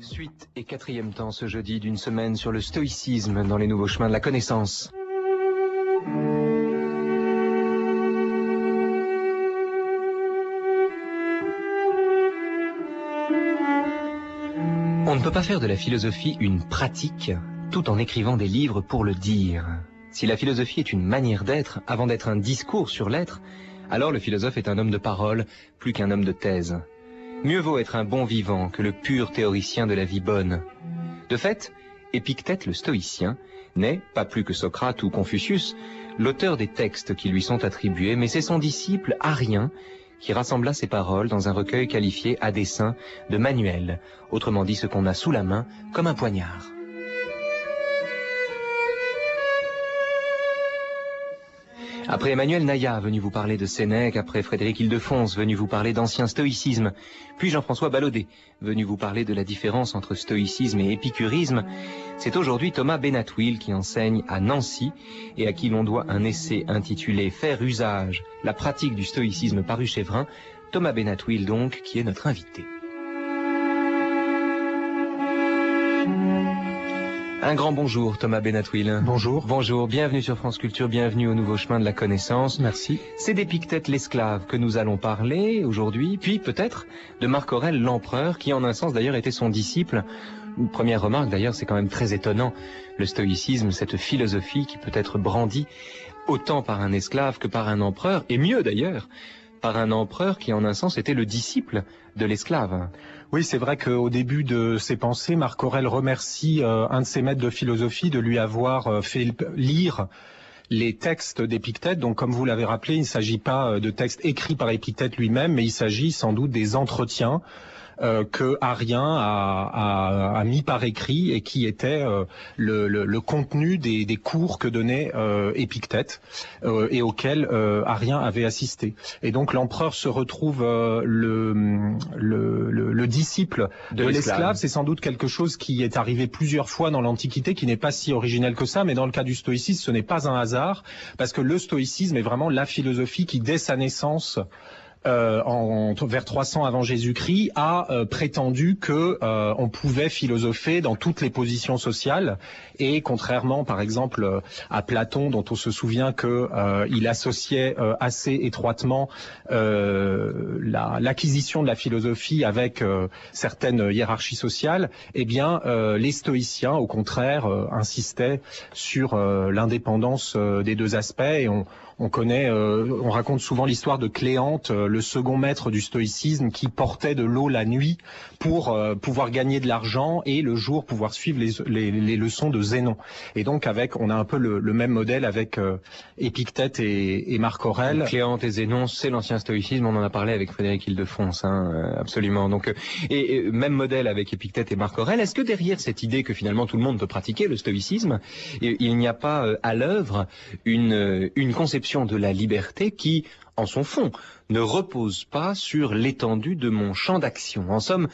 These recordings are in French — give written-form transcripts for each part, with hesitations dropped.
Suite et quatrième temps ce jeudi d'une semaine sur le stoïcisme dans les nouveaux chemins de la connaissance. On ne peut pas faire de la philosophie une pratique tout en écrivant des livres pour le dire. Si la philosophie est une manière d'être avant d'être un discours sur l'être, alors le philosophe est un homme de parole plus qu'un homme de thèse. Mieux vaut être un bon vivant que le pur théoricien de la vie bonne. De fait, Épictète le stoïcien n'est, pas plus que Socrate ou Confucius, l'auteur des textes qui lui sont attribués, mais c'est son disciple Arien qui rassembla ses paroles dans un recueil qualifié à dessein de manuel, autrement dit ce qu'on a sous la main comme un poignard. Après Emmanuel Naya, venu vous parler de Sénèque, après Frédéric Ildefonse, venu vous parler d'ancien stoïcisme, puis Jean-François Ballaudet, venu vous parler de la différence entre stoïcisme et épicurisme, c'est aujourd'hui Thomas Benatouil qui enseigne à Nancy et à qui l'on doit un essai intitulé « Faire usage, la pratique du stoïcisme » paru chez Vrin. Thomas Benatouil donc, qui est notre invité. Un grand bonjour Thomas Benatouil. Bonjour. Bonjour, bienvenue sur France Culture, bienvenue au nouveau chemin de la connaissance. Merci. C'est d'Épictète l'esclave que nous allons parler aujourd'hui, puis peut-être de Marc Aurèle l'empereur, qui en un sens d'ailleurs était son disciple. Une première remarque d'ailleurs, c'est quand même très étonnant, le stoïcisme, cette philosophie qui peut être brandie autant par un esclave que par un empereur, et mieux d'ailleurs, par un empereur qui en un sens était le disciple de l'esclave. Oui, c'est vrai qu'au début de ses pensées, Marc Aurèle remercie un de ses maîtres de philosophie de lui avoir fait lire les textes d'Épictète. Donc, comme vous l'avez rappelé, il ne s'agit pas de textes écrits par Épictète lui-même, mais il s'agit sans doute des entretiens que Arien a mis par écrit et qui était le contenu des cours que donnait Épictète et auxquels Arien avait assisté. Et donc l'empereur se retrouve le disciple de l'esclave. C'est sans doute quelque chose qui est arrivé plusieurs fois dans l'Antiquité, qui n'est pas si originel que ça, mais dans le cas du stoïcisme, ce n'est pas un hasard, parce que le stoïcisme est vraiment la philosophie qui, dès sa naissance, vers 300 avant Jésus-Christ, a prétendu que on pouvait philosopher dans toutes les positions sociales, et contrairement par exemple à Platon, dont on se souvient que il associait assez étroitement l'acquisition de la philosophie avec certaines hiérarchies sociales, eh bien les stoïciens au contraire insistaient sur l'indépendance des deux aspects, et on raconte souvent l'histoire de Cléante, le second maître du stoïcisme, qui portait de l'eau la nuit pour pouvoir gagner de l'argent et le jour pouvoir suivre les leçons de Zénon. Et donc on a un peu le même modèle avec Épictète et Marc Aurèle. Cléante et Zénon, c'est l'ancien stoïcisme, on en a parlé avec Frédéric Ildefonse, absolument. Donc, et même modèle avec Épictète et Marc Aurèle. Est-ce que derrière cette idée que finalement tout le monde peut pratiquer le stoïcisme, il n'y a pas à l'œuvre une conception de la liberté qui, en son fond, ne repose pas sur l'étendue de mon champ d'action. En somme,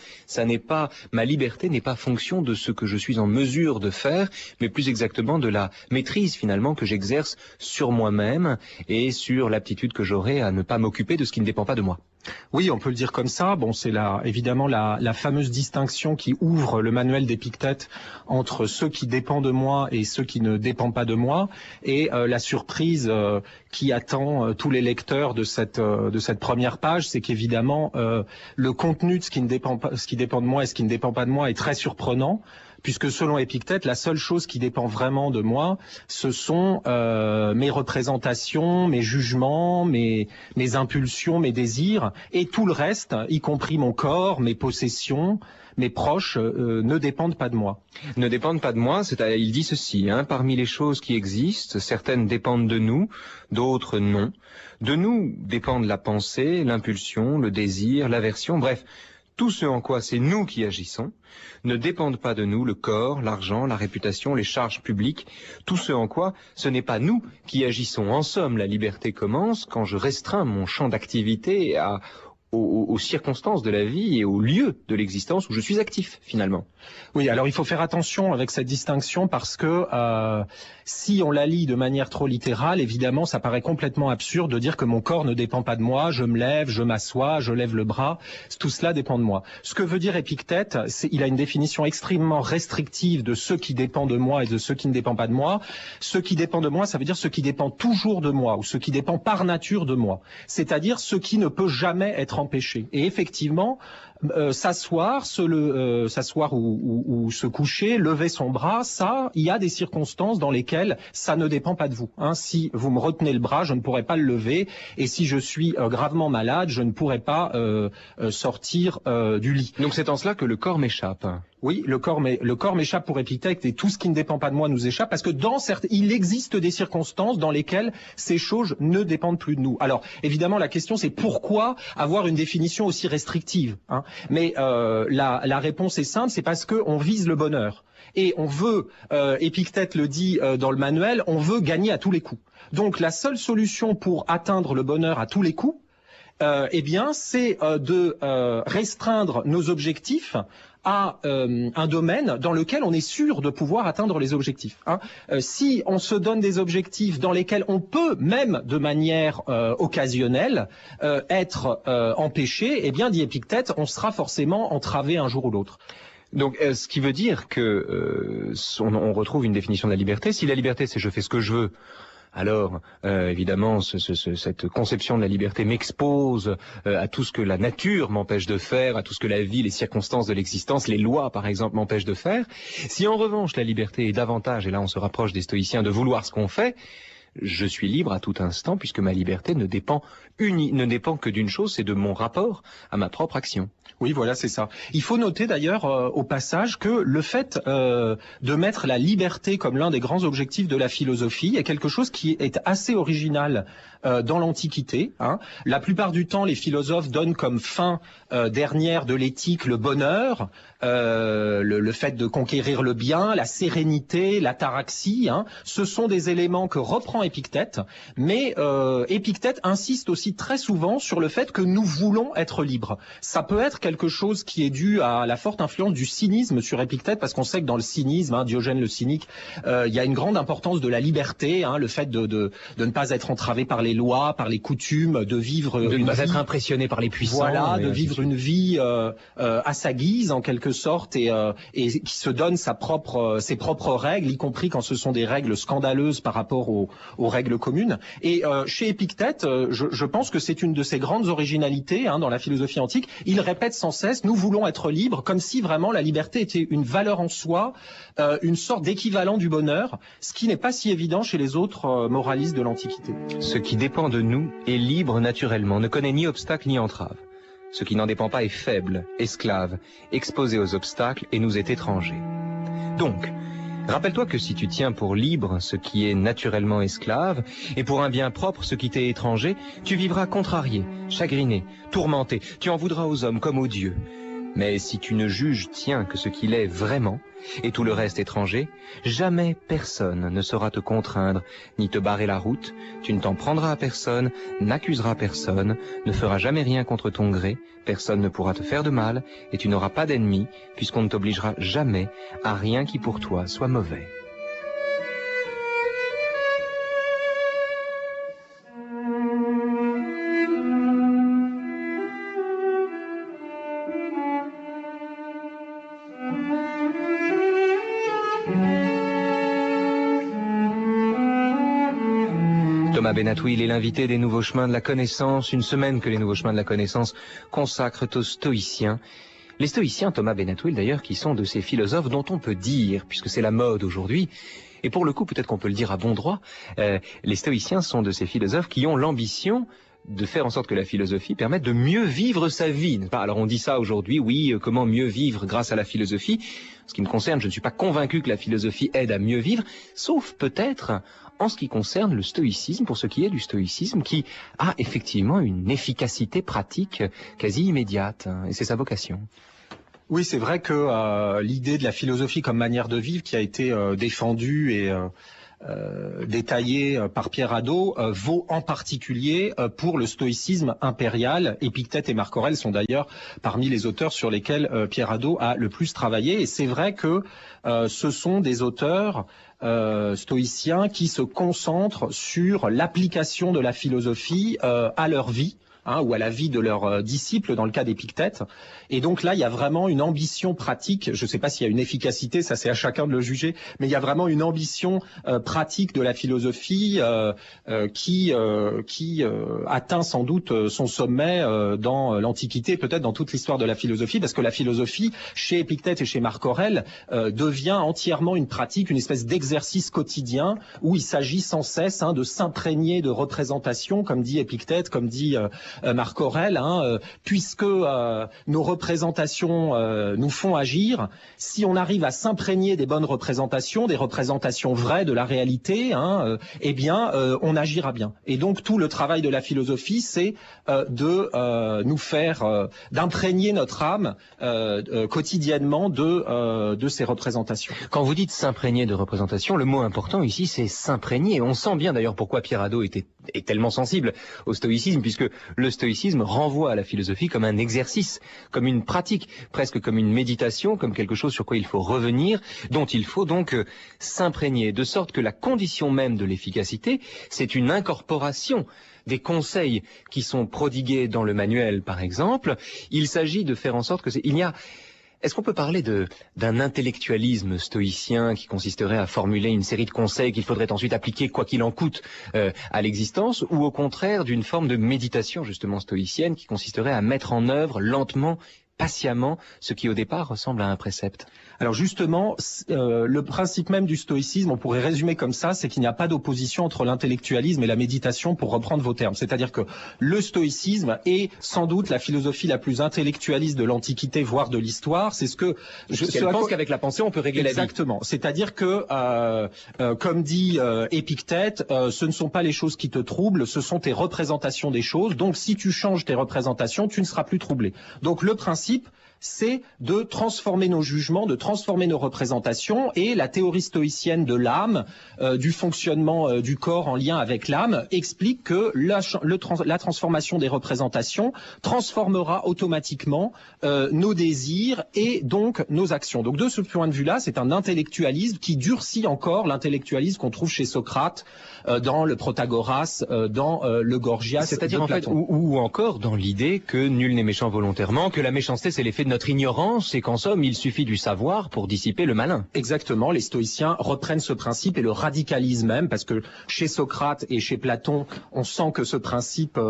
ma liberté n'est pas fonction de ce que je suis en mesure de faire, mais plus exactement de la maîtrise finalement que j'exerce sur moi-même et sur l'aptitude que j'aurai à ne pas m'occuper de ce qui ne dépend pas de moi. Oui, on peut le dire comme ça. Bon, c'est évidemment la fameuse distinction qui ouvre le manuel d'Épictète entre ceux qui dépendent de moi et ceux qui ne dépendent pas de moi. Et la surprise qui attend tous les lecteurs de cette première page, c'est qu'évidemment le contenu de ce qui dépend de moi et ce qui ne dépend pas de moi est très surprenant, puisque selon Épictète, la seule chose qui dépend vraiment de moi, ce sont mes représentations, mes jugements, mes impulsions, mes désirs, et tout le reste, y compris mon corps, mes possessions, mes proches, ne dépendent pas de moi. Ne dépendent pas de moi, il dit ceci, parmi les choses qui existent, certaines dépendent de nous, d'autres non. De nous dépendent la pensée, l'impulsion, le désir, l'aversion, bref, tout ce en quoi c'est nous qui agissons. Ne dépendent pas de nous le corps, l'argent, la réputation, les charges publiques, tout ce en quoi ce n'est pas nous qui agissons. En somme, la liberté commence quand je restreins mon champ d'activité aux circonstances de la vie et au lieu de l'existence où je suis actif finalement. Oui, alors il faut faire attention avec cette distinction parce que si on la lit de manière trop littérale, évidemment, ça paraît complètement absurde de dire que mon corps ne dépend pas de moi, je me lève, je m'assois, je lève le bras, tout cela dépend de moi. Ce que veut dire Épictète, il a une définition extrêmement restrictive de ce qui dépend de moi et de ce qui ne dépend pas de moi. Ce qui dépend de moi, ça veut dire ce qui dépend toujours de moi ou ce qui dépend par nature de moi, c'est-à-dire ce qui ne peut jamais être empêché. Et effectivement, s'asseoir ou se coucher, lever son bras, ça, il y a des circonstances dans lesquelles ça ne dépend pas de vous. Hein. Si vous me retenez le bras, je ne pourrai pas le lever, et si je suis gravement malade, je ne pourrai pas sortir du lit. Donc c'est en cela que le corps m'échappe. Oui, le corps m'échappe pour Épictète, et tout ce qui ne dépend pas de moi nous échappe, parce que il existe des circonstances dans lesquelles ces choses ne dépendent plus de nous. Alors, évidemment, la question c'est pourquoi avoir une définition aussi restrictive, hein. Mais la réponse est simple, c'est parce que on vise le bonheur. Et on veut, Épictète le dit dans le manuel, on veut gagner à tous les coups. Donc la seule solution pour atteindre le bonheur à tous les coups, eh bien, c'est de restreindre nos objectifs à un domaine dans lequel on est sûr de pouvoir atteindre les objectifs. Hein. Si on se donne des objectifs dans lesquels on peut, même de manière occasionnelle, être empêché, eh bien, dit Épictète, on sera forcément entravé un jour ou l'autre. Donc, ce qui veut dire que on retrouve une définition de la liberté. Si la liberté, c'est je fais ce que je veux, alors évidemment, cette conception de la liberté m'expose à tout ce que la nature m'empêche de faire, à tout ce que la vie, les circonstances de l'existence, les lois, par exemple, m'empêchent de faire. Si en revanche, la liberté est davantage, et là on se rapproche des stoïciens, de vouloir ce qu'on fait, je suis libre à tout instant, puisque ma liberté ne dépend que d'une chose, c'est de mon rapport à ma propre action. Oui, voilà, c'est ça. Il faut noter d'ailleurs au passage que le fait de mettre la liberté comme l'un des grands objectifs de la philosophie est quelque chose qui est assez original dans l'Antiquité. Hein. La plupart du temps, les philosophes donnent comme fin dernière de l'éthique le bonheur, le fait de conquérir le bien, la sérénité, l'ataraxie. Hein. Ce sont des éléments que reprend Épictète, mais Épictète insiste aussi très souvent sur le fait que nous voulons être libres. Ça peut être quelque chose qui est dû à la forte influence du cynisme sur Épictète, parce qu'on sait que dans le cynisme, hein, Diogène le cynique, il y a une grande importance de la liberté, hein, le fait de ne pas être entravé par les lois, par les coutumes, de vivre de ne pas être impressionné par les puissants. Voilà, de vivre une vie à sa guise en quelque sorte, et qui se donne ses propres règles, y compris quand ce sont des règles scandaleuses par rapport aux règles communes. Et chez Épictète, je pense que c'est une de ses grandes originalités, hein, dans la philosophie antique. Il répète sans cesse, nous voulons être libres, comme si vraiment la liberté était une valeur en soi, une sorte d'équivalent du bonheur, ce qui n'est pas si évident chez les autres moralistes de l'Antiquité. Ce qui dépend de nous est libre naturellement, ne connaît ni obstacle ni entrave. Ce qui n'en dépend pas est faible, esclave, exposé aux obstacles et nous est étranger. Donc, rappelle-toi que si tu tiens pour libre ce qui est naturellement esclave, et pour un bien propre ce qui t'est étranger, tu vivras contrarié, chagriné, tourmenté, tu en voudras aux hommes comme aux dieux. Mais si tu ne juges, tiens, que ce qu'il est vraiment, et tout le reste étranger, jamais personne ne saura te contraindre, ni te barrer la route, tu ne t'en prendras à personne, n'accuseras personne, ne feras jamais rien contre ton gré, personne ne pourra te faire de mal, et tu n'auras pas d'ennemis, puisqu'on ne t'obligera jamais à rien qui pour toi soit mauvais. Thomas Benatouil est l'invité des Nouveaux Chemins de la Connaissance, une semaine que les Nouveaux Chemins de la Connaissance consacrent aux stoïciens. Les stoïciens, Thomas Benatouil d'ailleurs, qui sont de ces philosophes dont on peut dire, puisque c'est la mode aujourd'hui, et pour le coup peut-être qu'on peut le dire à bon droit, les stoïciens sont de ces philosophes qui ont l'ambition de faire en sorte que la philosophie permette de mieux vivre sa vie. Alors on dit ça aujourd'hui, oui, comment mieux vivre grâce à la philosophie. En ce qui me concerne, je ne suis pas convaincu que la philosophie aide à mieux vivre, sauf peut-être en ce qui concerne le stoïcisme, pour ce qui est du stoïcisme, qui a effectivement une efficacité pratique quasi immédiate, hein, et c'est sa vocation. Oui, c'est vrai que l'idée de la philosophie comme manière de vivre qui a été défendue et détaillé par Pierre Hadot vaut en particulier pour le stoïcisme impérial. Épictète et Marc Aurèle sont d'ailleurs parmi les auteurs sur lesquels Pierre Hadot a le plus travaillé. Et c'est vrai que ce sont des auteurs stoïciens qui se concentrent sur l'application de la philosophie à leur vie. Ou à la vie de leurs disciples, dans le cas d'Épictète. Et donc là, il y a vraiment une ambition pratique. Je ne sais pas s'il y a une efficacité, ça c'est à chacun de le juger, mais il y a vraiment une ambition pratique de la philosophie qui atteint sans doute son sommet dans l'Antiquité, peut-être dans toute l'histoire de la philosophie, parce que la philosophie, chez Épictète et chez Marc Aurèle, devient entièrement une pratique, une espèce d'exercice quotidien où il s'agit sans cesse de s'imprégner de représentations, comme dit Épictète, comme dit Marc Aurèle, puisque nos représentations nous font agir, si on arrive à s'imprégner des bonnes représentations, des représentations vraies de la réalité, eh bien, on agira bien. Et donc, tout le travail de la philosophie, c'est de nous faire, d'imprégner notre âme quotidiennement de ces représentations. Quand vous dites s'imprégner de représentations, le mot important ici, c'est s'imprégner. On sent bien d'ailleurs pourquoi Pierre Hadot est tellement sensible au stoïcisme, puisque le stoïcisme renvoie à la philosophie comme un exercice, comme une pratique, presque comme une méditation, comme quelque chose sur quoi il faut revenir, dont il faut donc s'imprégner, de sorte que la condition même de l'efficacité, c'est une incorporation des conseils qui sont prodigués dans le manuel, par exemple. Il s'agit de faire en sorte que Est-ce qu'on peut parler d'un intellectualisme stoïcien qui consisterait à formuler une série de conseils qu'il faudrait ensuite appliquer quoi qu'il en coûte à l'existence, ou au contraire d'une forme de méditation justement stoïcienne qui consisterait à mettre en œuvre lentement, patiemment, ce qui au départ ressemble à un précepte? Alors justement, le principe même du stoïcisme, on pourrait résumer comme ça, c'est qu'il n'y a pas d'opposition entre l'intellectualisme et la méditation, pour reprendre vos termes. C'est-à-dire que le stoïcisme est sans doute la philosophie la plus intellectualiste de l'Antiquité, voire de l'histoire. C'est ce que je pense qu'avec la pensée, on peut régler la vie. Exactement. C'est-à-dire que, comme dit Épictète, ce ne sont pas les choses qui te troublent, ce sont tes représentations des choses. Donc, si tu changes tes représentations, tu ne seras plus troublé. Donc, le principe, c'est de transformer nos jugements, de transformer nos représentations, et la théorie stoïcienne de l'âme, du fonctionnement du corps en lien avec l'âme, explique que la transformation des représentations transformera automatiquement nos désirs et donc nos actions. Donc de ce point de vue-là, c'est un intellectualisme qui durcit encore l'intellectualisme qu'on trouve chez Socrate, dans le Protagoras, dans le Gorgias. C'est-à-dire en fait, ou encore dans l'idée que nul n'est méchant volontairement, que la méchanceté c'est l'effet de notre ignorance et qu'en somme, il suffit du savoir pour dissiper le malin. Exactement, les stoïciens reprennent ce principe et le radicalisent même, parce que chez Socrate et chez Platon, on sent que ce principe,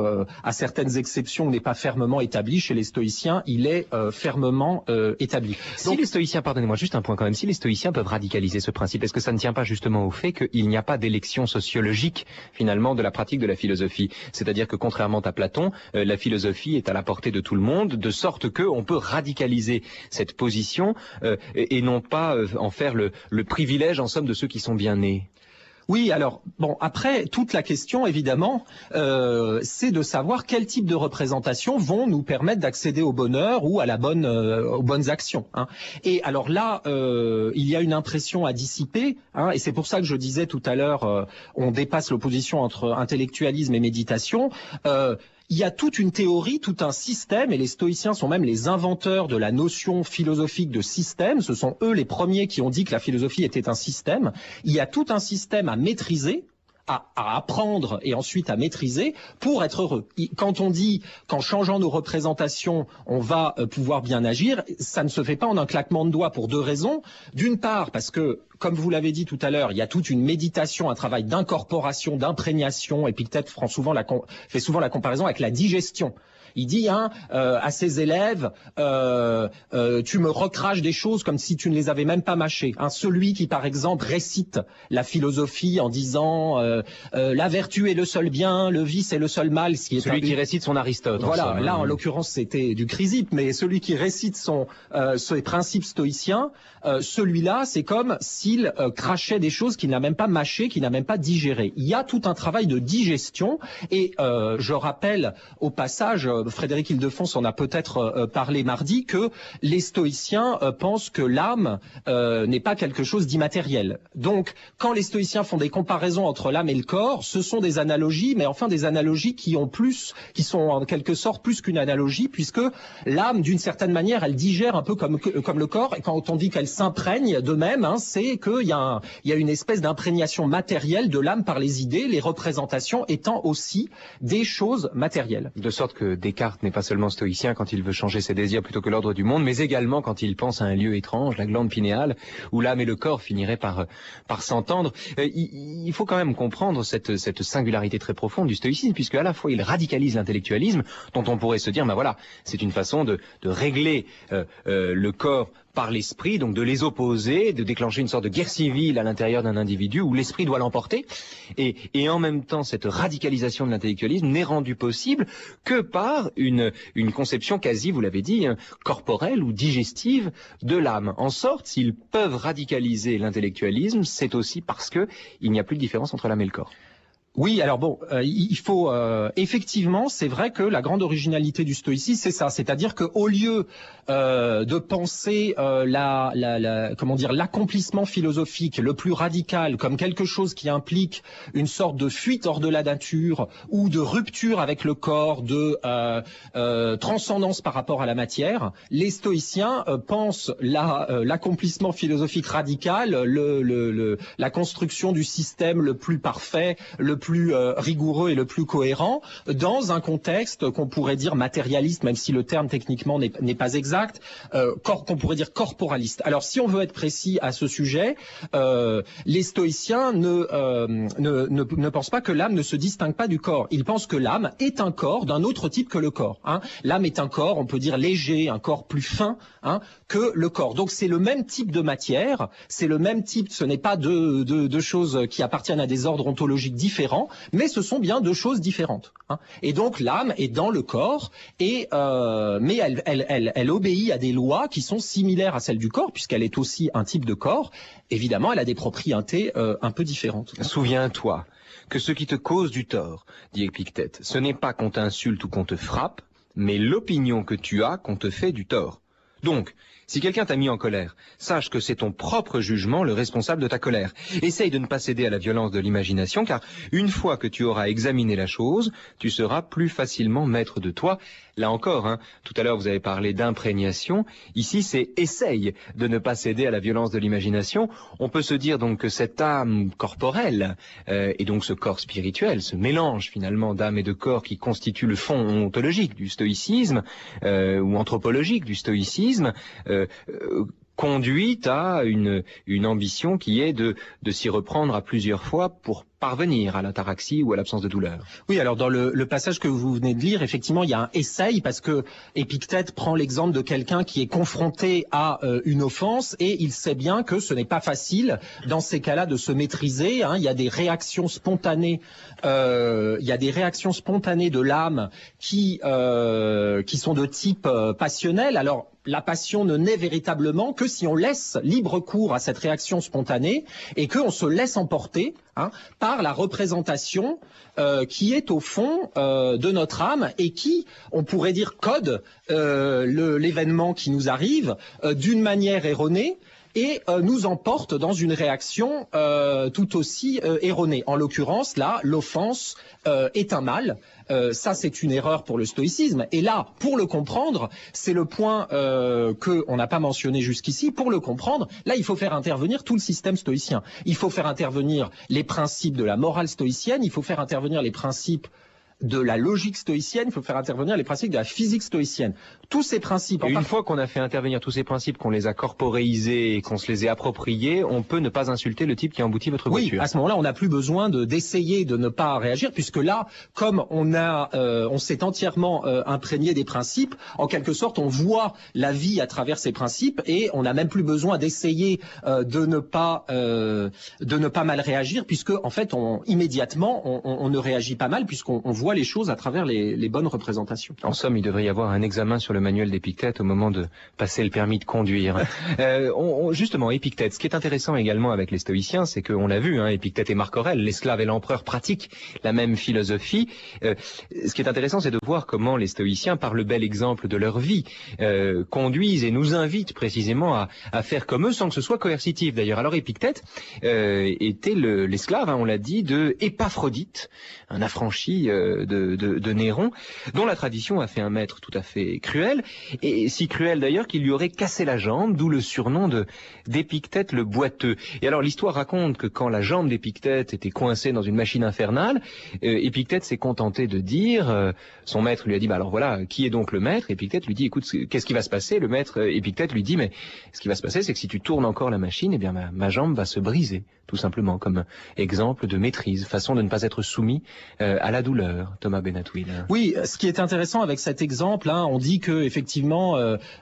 à certaines exceptions, n'est pas fermement établi. Chez les stoïciens, il est fermement établi. Si les stoïciens, pardonnez-moi juste un point quand même, si les stoïciens peuvent radicaliser ce principe, est-ce que ça ne tient pas justement au fait qu'il n'y a pas d'élection sociologique finalement de la pratique de la philosophie? C'est-à-dire que contrairement à Platon, la philosophie est à la portée de tout le monde, de sorte qu'on peut radicaliser cette position et non pas en faire le privilège en somme de ceux qui sont bien nés. Oui, alors, bon, après, toute la question, évidemment, c'est de savoir quel type de représentations vont nous permettre d'accéder au bonheur ou à aux bonnes actions. Et alors là, il y a une impression à dissiper, et c'est pour ça que je disais tout à l'heure, on dépasse l'opposition entre intellectualisme et méditation. Il y a toute une théorie, tout un système, et les stoïciens sont même les inventeurs de la notion philosophique de système. Ce sont eux les premiers qui ont dit que la philosophie était un système. Il y a tout un système à maîtriser, à apprendre et ensuite à maîtriser pour être heureux. Quand on dit qu'en changeant nos représentations, on va pouvoir bien agir, ça ne se fait pas en un claquement de doigts pour deux raisons. D'une part, parce que, comme vous l'avez dit tout à l'heure, il y a toute une méditation, un travail d'incorporation, d'imprégnation, et puis peut-être fait souvent la comparaison avec la digestion. Il dit à ses élèves, tu me recraches des choses comme si tu ne les avais même pas mâchées. Celui qui, par exemple, récite la philosophie en disant la vertu est le seul bien, le vice est le seul mal. Celui qui récite son Aristote. Voilà, là en l'occurrence c'était du Chrysippe, mais celui qui récite ses principes stoïciens, celui-là c'est comme s'il crachait des choses qu'il n'a même pas mâchées, qu'il n'a même pas digérées. Il y a tout un travail de digestion et je rappelle au passage Frédéric Ildefonse en a peut-être parlé mardi, que les stoïciens pensent que l'âme n'est pas quelque chose d'immatériel. Donc, quand les stoïciens font des comparaisons entre l'âme et le corps, ce sont des analogies, mais enfin des analogies qui sont en quelque sorte plus qu'une analogie, puisque l'âme, d'une certaine manière, elle digère un peu comme le corps, et quand on dit qu'elle s'imprègne d'eux-mêmes, hein, c'est qu'il y a une espèce d'imprégnation matérielle de l'âme par les idées, les représentations étant aussi des choses matérielles. De sorte que Descartes n'est pas seulement stoïcien quand il veut changer ses désirs plutôt que l'ordre du monde, mais également quand il pense à un lieu étrange, la glande pinéale, où l'âme et le corps finiraient par s'entendre. Il faut quand même comprendre cette singularité très profonde du stoïcisme, puisque à la fois il radicalise l'intellectualisme, dont on pourrait se dire, ben voilà, c'est une façon de régler le corps par l'esprit, donc de les opposer, de déclencher une sorte de guerre civile à l'intérieur d'un individu où l'esprit doit l'emporter. Et en même temps, cette radicalisation de l'intellectualisme n'est rendue possible que par une conception quasi, vous l'avez dit, corporelle ou digestive de l'âme. En sorte, s'ils peuvent radicaliser l'intellectualisme, c'est aussi parce que il n'y a plus de différence entre l'âme et le corps. Oui, alors bon, il faut effectivement, c'est vrai que la grande originalité du stoïcisme, c'est ça, c'est-à-dire que au lieu de penser l'accomplissement philosophique le plus radical comme quelque chose qui implique une sorte de fuite hors de la nature ou de rupture avec le corps, de transcendance par rapport à la matière, les stoïciens pensent l'accomplissement philosophique radical, la construction du système le plus parfait, le plus rigoureux et le plus cohérent, dans un contexte qu'on pourrait dire matérialiste, même si le terme techniquement n'est pas exact, qu'on pourrait dire corporaliste. Alors si on veut être précis à ce sujet, les stoïciens ne pensent pas que l'âme ne se distingue pas du corps. Ils pensent que l'âme est un corps d'un autre type que le corps. Hein. L'âme est un corps, on peut dire léger, un corps plus fin que le corps. Donc c'est le même type de matière, c'est le même type, ce n'est pas deux choses qui appartiennent à des ordres ontologiques différents, mais ce sont bien deux choses différentes. Hein. Et donc l'âme est dans le corps, mais elle obéit à des lois qui sont similaires à celles du corps, puisqu'elle est aussi un type de corps. Évidemment, elle a des propriétés un peu différentes. Souviens-toi que ce qui te cause du tort, dit Épictète, ce n'est pas qu'on t'insulte ou qu'on te frappe, mais l'opinion que tu as qu'on te fait du tort. Donc, si quelqu'un t'a mis en colère, sache que c'est ton propre jugement le responsable de ta colère. Essaye de ne pas céder à la violence de l'imagination, car une fois que tu auras examiné la chose, tu seras plus facilement maître de toi. Là encore, tout à l'heure vous avez parlé d'imprégnation. Ici, c'est essaye de ne pas céder à la violence de l'imagination. On peut se dire donc que cette âme corporelle et donc ce corps spirituel, ce mélange finalement d'âme et de corps qui constitue le fond ontologique du stoïcisme ou anthropologique du stoïcisme, conduit à une ambition qui est de s'y reprendre à plusieurs fois pour parvenir à l'ataraxie ou à l'absence de douleur. Oui, alors dans le passage que vous venez de lire, effectivement, il y a un essaye, parce que Épictète prend l'exemple de quelqu'un qui est confronté à une offense, et il sait bien que ce n'est pas facile, dans ces cas-là, de se maîtriser. Il y a des réactions spontanées, de l'âme qui sont de type passionnel. Alors, la passion ne naît véritablement que si on laisse libre cours à cette réaction spontanée et qu'on se laisse emporter par la représentation qui est au fond de notre âme et qui, on pourrait dire, code l'événement qui nous arrive d'une manière erronée et nous emporte dans une réaction tout aussi erronée. En l'occurrence, là, l'offense est un mal. Ça, c'est une erreur pour le stoïcisme. Et là, pour le comprendre, c'est le point qu'on n'a pas mentionné jusqu'ici. Pour le comprendre, là, il faut faire intervenir tout le système stoïcien. Il faut faire intervenir les principes de la morale stoïcienne, il faut faire intervenir les principes de la logique stoïcienne, il faut faire intervenir les principes de la physique stoïcienne. Tous ces principes... Et une fois qu'on a fait intervenir tous ces principes, qu'on les a corporéisés et qu'on se les ait appropriés, on peut ne pas insulter le type qui a embouti votre voiture. Oui, à ce moment-là, on n'a plus besoin d'essayer de ne pas réagir, puisque là, comme on s'est entièrement imprégné des principes, en quelque sorte, on voit la vie à travers ces principes et on n'a même plus besoin d'essayer de ne pas mal réagir, puisque en fait, immédiatement, on ne réagit pas mal, puisqu'on voit voit les choses à travers les bonnes représentations. En somme, il devrait y avoir un examen sur le manuel d'Épictète au moment de passer le permis de conduire. Justement, Épictète, ce qui est intéressant également avec les stoïciens, c'est qu'on l'a vu, Épictète et Marc Aurèle, l'esclave et l'empereur pratiquent la même philosophie. Ce qui est intéressant, c'est de voir comment les stoïciens, par le bel exemple de leur vie, conduisent et nous invitent précisément à faire comme eux sans que ce soit coercitif d'ailleurs. Alors Épictète était l'esclave, on l'a dit, de Épaphrodite, un affranchi de Néron, dont la tradition a fait un maître tout à fait cruel, et si cruel d'ailleurs qu'il lui aurait cassé la jambe, d'où le surnom d'Épictète le boiteux. Et alors l'histoire raconte que quand la jambe d'Épictète était coincée dans une machine infernale, Épictète s'est contenté de dire, son maître lui a dit, alors voilà, qui est donc le maître? Épictète lui dit, écoute, qu'est-ce qui va se passer? Le maître Épictète lui dit, mais ce qui va se passer, c'est que si tu tournes encore la machine, eh bien ma jambe va se briser, tout simplement, comme exemple de maîtrise, façon de ne pas être soumis à la douleur. Thomas Benatouil. Oui, ce qui est intéressant avec cet exemple, on dit que effectivement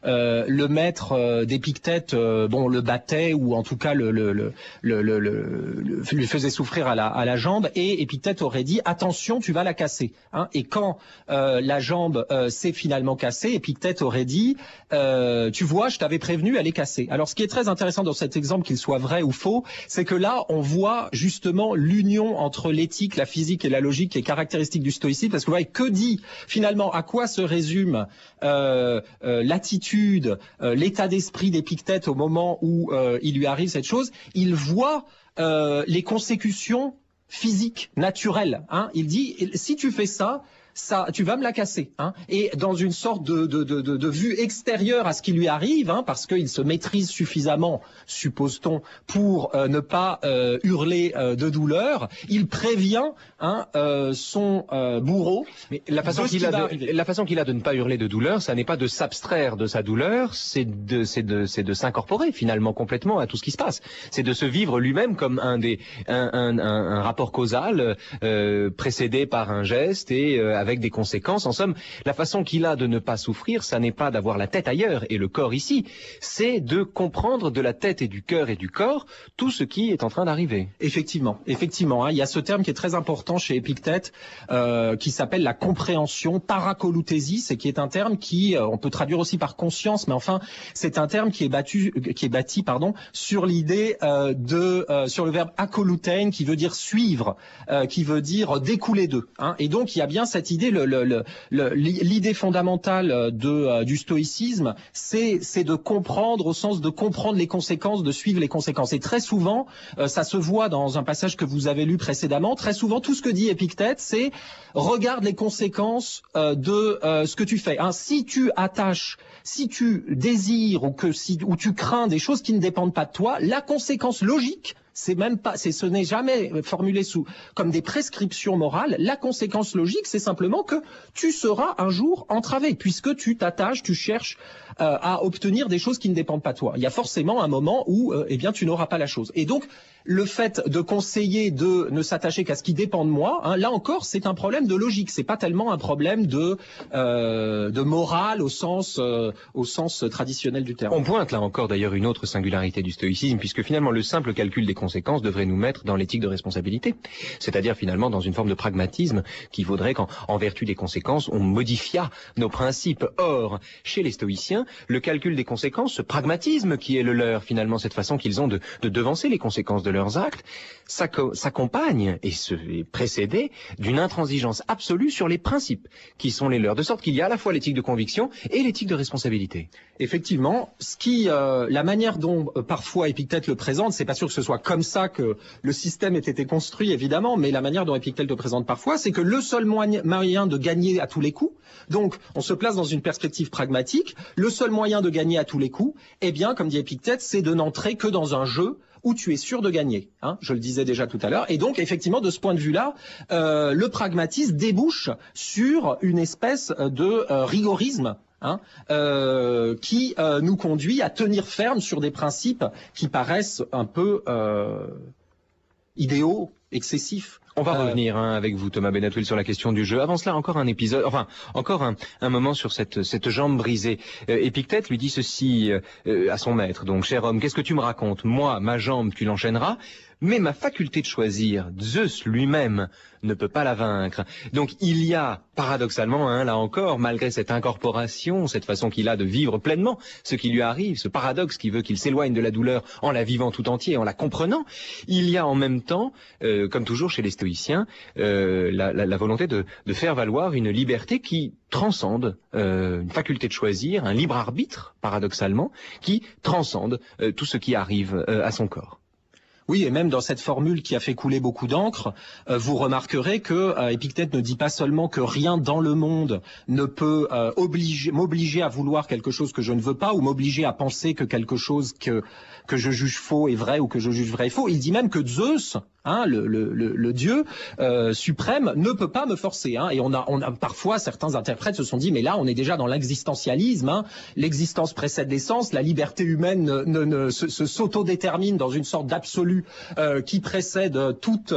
le maître d'Épictète, le battait ou en tout cas lui faisait souffrir à la jambe, et Épictète aurait dit attention, tu vas la casser. Et quand la jambe s'est finalement cassée, Épictète aurait dit tu vois, je t'avais prévenu, elle est cassée. Alors ce qui est très intéressant dans cet exemple, qu'il soit vrai ou faux, c'est que là on voit justement l'union entre l'éthique, la physique et la logique qui est caractéristique du stoïcisme, parce que vous voyez, que dit finalement, à quoi se résume l'attitude, l'état d'esprit d'Épictète au moment où il lui arrive cette chose? Il voit les consécutions physiques, naturelles. Il dit, si tu fais ça, tu vas me la casser. Et dans une sorte de vue extérieure à ce qui lui arrive, parce qu'il se maîtrise suffisamment, suppose-t-on, pour ne pas hurler de douleur, il prévient son bourreau. Mais la façon qu'il a de ne pas hurler de douleur, ça n'est pas de s'abstraire de sa douleur, c'est de s'incorporer finalement complètement à tout ce qui se passe. C'est de se vivre lui-même comme un rapport causal précédé par un geste et avec des conséquences. En somme, la façon qu'il a de ne pas souffrir, ça n'est pas d'avoir la tête ailleurs et le corps ici, c'est de comprendre de la tête et du cœur et du corps tout ce qui est en train d'arriver. Effectivement, il y a ce terme qui est très important chez Épictète, qui s'appelle la compréhension, parakouloutésis, et qui est un terme qui, on peut traduire aussi par conscience, mais enfin, c'est un terme qui est bâti sur l'idée sur le verbe akouloutein, qui veut dire suivre, qui veut dire découler d'eux. Et donc, il y a bien cette idée, l'idée fondamentale du stoïcisme, c'est de comprendre, au sens de comprendre les conséquences, de suivre les conséquences. Et très souvent, ça se voit dans un passage que vous avez lu précédemment, très souvent, tout ce que dit Épictète, c'est regarde les conséquences de ce que tu fais. Si tu attaches, si tu désires ou tu crains des choses qui ne dépendent pas de toi, la conséquence logique, ce n'est jamais formulé comme des prescriptions morales. La conséquence logique, c'est simplement que tu seras un jour entravé, puisque tu t'attaches, tu cherches à obtenir des choses qui ne dépendent pas de toi. Il y a forcément un moment où, tu n'auras pas la chose. Et donc, le fait de conseiller de ne s'attacher qu'à ce qui dépend de moi, là encore, c'est un problème de logique. C'est pas tellement un problème de morale au sens traditionnel du terme. On pointe là encore d'ailleurs une autre singularité du stoïcisme, puisque finalement le simple calcul des conséquences devrait nous mettre dans l'éthique de responsabilité. C'est-à-dire finalement dans une forme de pragmatisme qui vaudrait qu'en vertu des conséquences, on modifiât nos principes. Or, chez les stoïciens, le calcul des conséquences, ce pragmatisme qui est le leur finalement, cette façon qu'ils ont de devancer les conséquences de leurs actes, s'accompagne et est précédé d'une intransigeance absolue sur les principes qui sont les leurs, de sorte qu'il y a à la fois l'éthique de conviction et l'éthique de responsabilité. Effectivement, la manière dont parfois Épictète le présente, c'est pas sûr que ce soit comme ça que le système ait été construit évidemment, mais la manière dont Épictète le présente parfois, c'est que le seul moyen de gagner à tous les coups, donc on se place dans une perspective pragmatique, le seul moyen de gagner à tous les coups, comme dit Épictète, c'est de n'entrer que dans un jeu où tu es sûr de gagner. Je le disais déjà tout à l'heure. Et donc, effectivement, de ce point de vue-là, le pragmatisme débouche sur une espèce de rigorisme qui nous conduit à tenir ferme sur des principes qui paraissent un peu idéaux, excessifs. On va revenir avec vous, Thomas Benatouil, sur la question du jeu. Avant cela, encore un épisode, encore un moment sur cette jambe brisée. Épictète lui dit ceci à son maître. Donc, cher homme, qu'est-ce que tu me racontes? Moi, ma jambe, tu l'enchaîneras, mais ma faculté de choisir, Zeus lui-même, ne peut pas la vaincre. Donc il y a, paradoxalement, hein, là encore, malgré cette incorporation, cette façon qu'il a de vivre pleinement ce qui lui arrive, ce paradoxe qui veut qu'il s'éloigne de la douleur en la vivant tout entier, en la comprenant, il y a en même temps, comme toujours chez les stoïciens, la volonté de faire valoir une liberté qui transcende, une faculté de choisir, un libre arbitre, paradoxalement, qui transcende tout ce qui arrive à son corps. Oui, et même dans cette formule qui a fait couler beaucoup d'encre, vous remarquerez que Épictète ne dit pas seulement que rien dans le monde ne peut m'obliger à vouloir quelque chose que je ne veux pas, ou m'obliger à penser que quelque chose que je juge faux est vrai, ou que je juge vrai est faux. Il dit même que Zeus, hein, le dieu suprême, ne peut pas me forcer. Hein, et on a parfois, certains interprètes se sont dit, mais là on est déjà dans l'existentialisme, hein, l'existence précède l'essence, la liberté humaine s'autodétermine dans une sorte d'absolu qui précède toute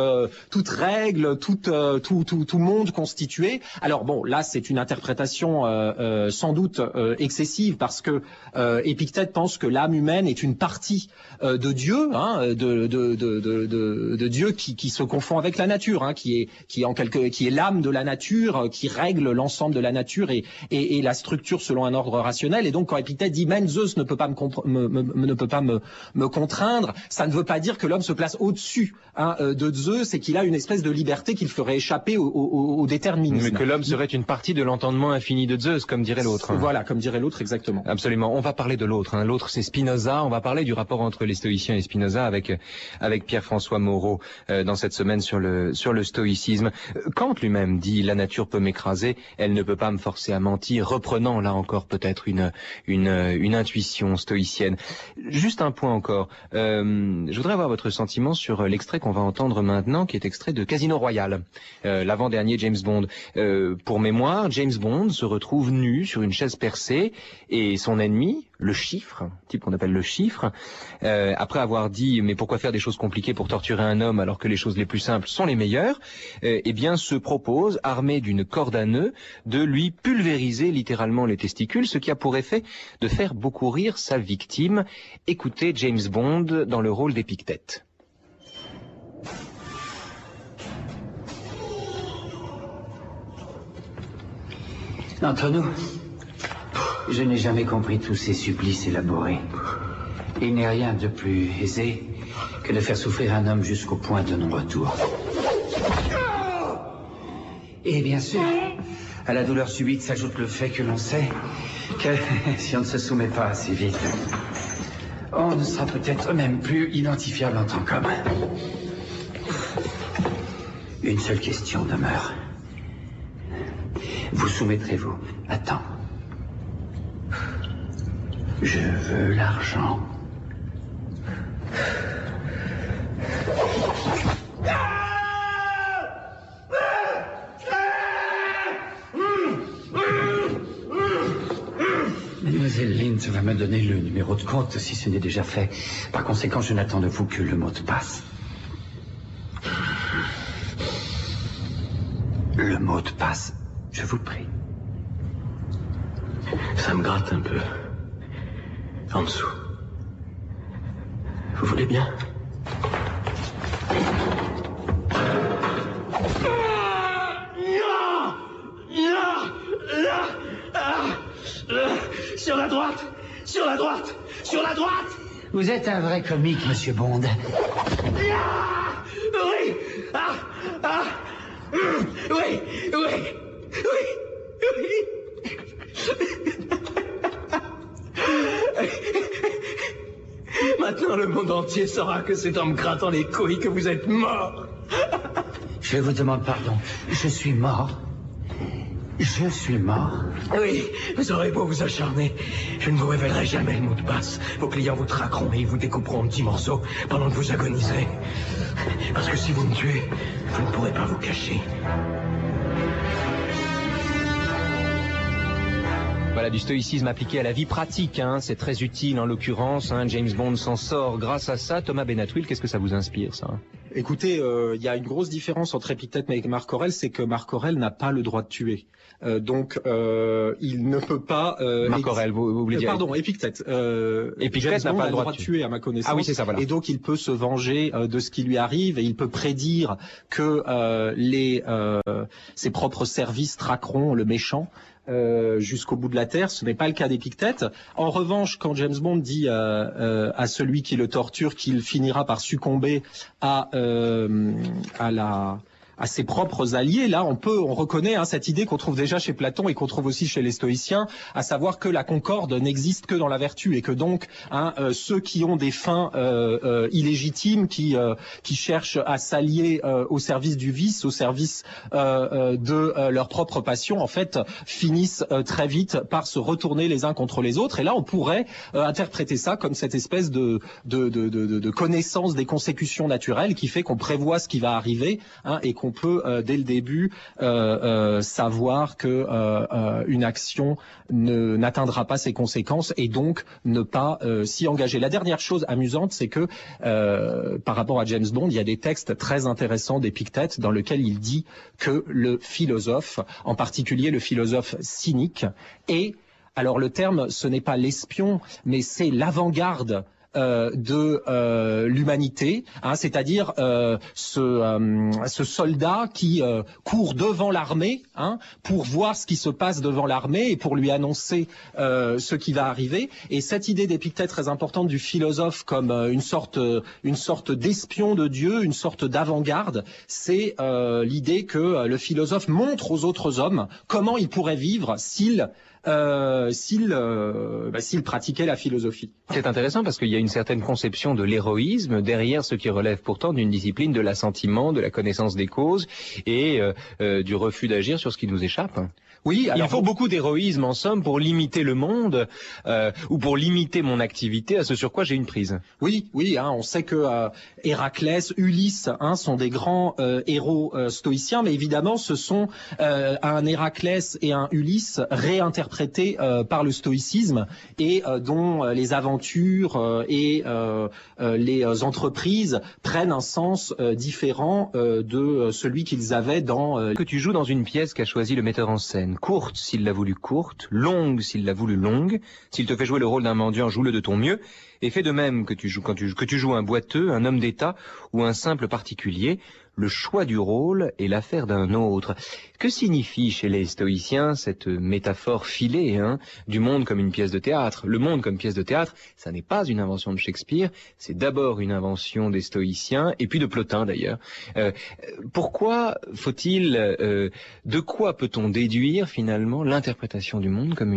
règle, tout monde constitué. Alors bon, là c'est une interprétation sans doute excessive, parce que Épictète pense que l'âme humaine est une partie de Dieu, hein, de Dieu qui se confond avec la nature, hein, qui est l'âme de la nature, qui règle l'ensemble de la nature et la structure selon un ordre rationnel. Et donc quand Épictète dit même Zeus ne peut pas me contraindre, ça ne veut pas dire que l'homme se place au-dessus, hein, de Zeus, et qu'il a une espèce de liberté qu'il ferait échapper au déterminisme. Mais que l'homme serait une partie de l'entendement infini de Zeus, comme dirait l'autre. Voilà, comme dirait l'autre, exactement. Absolument. On va parler de l'autre. Hein. L'autre, c'est Spinoza. On va parler du rapport entre les stoïciens et Spinoza avec Pierre-François Moreau dans cette semaine sur le stoïcisme. Kant lui-même dit la nature peut m'écraser, elle ne peut pas me forcer à mentir, reprenant là encore peut-être une intuition stoïcienne. Juste un point encore. Je voudrais avoir votre sentiment sur l'extrait qu'on va entendre maintenant, qui est extrait de Casino Royale, l'avant-dernier James Bond. Pour mémoire, James Bond se retrouve nu sur une chaise percée et son ennemi, le chiffre, type qu'on appelle le chiffre, après avoir dit mais pourquoi faire des choses compliquées pour torturer un homme alors que les choses les plus simples sont les meilleures, eh bien se propose, armé d'une corde à nœuds, de lui pulvériser littéralement les testicules, ce qui a pour effet de faire beaucoup rire sa victime. Écoutez James Bond dans le rôle d'Épictète. Entre nous, je n'ai jamais compris tous ces supplices élaborés. Il n'est rien de plus aisé que de faire souffrir un homme jusqu'au point de non-retour. Et bien sûr, à la douleur subite s'ajoute le fait que l'on sait que si on ne se soumet pas assez vite, on ne sera peut-être même plus identifiable en tant qu'homme. Une seule question demeure. Vous soumettrez-vous? Attends. Je veux l'argent. Mademoiselle Lind va me donner le numéro de compte si ce n'est déjà fait. Par conséquent, je n'attends de vous que le mot de passe. Le mot de passe, je vous prie. Ça me gratte un peu. En dessous. Vous voulez bien? Sur la droite! Sur la droite! Sur la droite! Vous êtes un vrai comique, monsieur Bond. Oui! Oui! Maintenant, le monde entier saura que c'est en me grattant les couilles que vous êtes mort. Je vous demande pardon. Je suis mort. Je suis mort. Oui, vous aurez beau vous acharner, je ne vous révélerai jamais le mot de passe. Vos clients vous traqueront et ils vous découperont en petits morceaux pendant que vous agoniserez. Parce que si vous me tuez, vous ne pourrez pas vous cacher. Voilà Voilà, du stoïcisme appliqué à la vie pratique, hein. C'est très utile en l'occurrence, hein. James Bond s'en sort grâce à ça. Thomas Benatouil, qu'est-ce que ça vous inspire, ça? Écoutez, il y a une grosse différence entre Épictète et Marc Aurèle, c'est que Marc Aurèle n'a pas le droit de tuer. Donc, il ne peut pas... Marc Aurèle, vous voulez dire... Pardon, Épictète. Épictète n'a pas le droit de tuer, à ma connaissance. Ah oui, c'est ça, voilà. Et donc, il peut se venger de ce qui lui arrive et il peut prédire que ses propres services traqueront le méchant. Jusqu'au bout de la terre, ce n'est pas le cas d'Épictète. En revanche, quand James Bond dit à celui qui le torture qu'il finira par succomber à ses propres alliés, là, on reconnaît cette idée qu'on trouve déjà chez Platon et qu'on trouve aussi chez les stoïciens, à savoir que la concorde n'existe que dans la vertu et que donc ceux qui ont des fins illégitimes, qui cherchent à s'allier au service du vice, au service de leur propre passion, en fait, finissent très vite par se retourner les uns contre les autres. Et là, on pourrait interpréter ça comme cette espèce de connaissance des consécutions naturelles qui fait qu'on prévoit ce qui va arriver, et qu'on peut dès le début savoir que une action n'atteindra pas ses conséquences et donc ne pas s'y engager. La dernière chose amusante, c'est que par rapport à James Bond, il y a des textes très intéressants d'Épictète dans lesquels il dit que le philosophe, en particulier le philosophe cynique, est, alors le terme ce n'est pas l'espion, mais c'est l'avant-garde de l'humanité, c'est-à-dire ce soldat qui court devant l'armée pour voir ce qui se passe devant l'armée et pour lui annoncer ce qui va arriver. Et cette idée d'Épictète très importante du philosophe comme une sorte d'espion de Dieu, une sorte d'avant-garde, c'est l'idée que le philosophe montre aux autres hommes comment ils pourraient vivre s'il pratiquait la philosophie. C'est intéressant parce qu'il y a une certaine conception de l'héroïsme derrière ce qui relève pourtant d'une discipline de l'assentiment, de la connaissance des causes et du refus d'agir sur ce qui nous échappe. Oui, alors il faut beaucoup d'héroïsme en somme pour limiter le monde ou pour limiter mon activité à ce sur quoi j'ai une prise. Oui, on sait que Héraclès, Ulysse sont des grands héros stoïciens, mais évidemment ce sont un Héraclès et un Ulysse réinterprétés par le stoïcisme et dont les aventures et les entreprises prennent un sens différent de celui qu'ils avaient dans... Que tu joues dans une pièce qu'a choisi le metteur en scène. Courte s'il l'a voulu courte, longue s'il l'a voulu longue. S'il te fait jouer le rôle d'un mendiant, joue-le de ton mieux. Et fais de même que tu joues un boiteux, un homme d'État ou un simple particulier. Le choix du rôle est l'affaire d'un autre. Que signifie chez les stoïciens cette métaphore filée du monde comme une pièce de théâtre? Le monde comme pièce de théâtre, ça n'est pas une invention de Shakespeare, c'est d'abord une invention des stoïciens, et puis de Plotin d'ailleurs. Pourquoi faut-il... de quoi peut-on déduire finalement l'interprétation du monde comme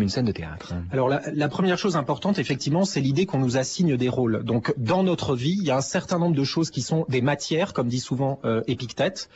une scène de théâtre? Alors la première chose importante, effectivement, c'est l'idée qu'on nous assigne des rôles. Donc dans notre vie, il y a un certain nombre de choses qui sont des matières, comme dit souvent Épictète,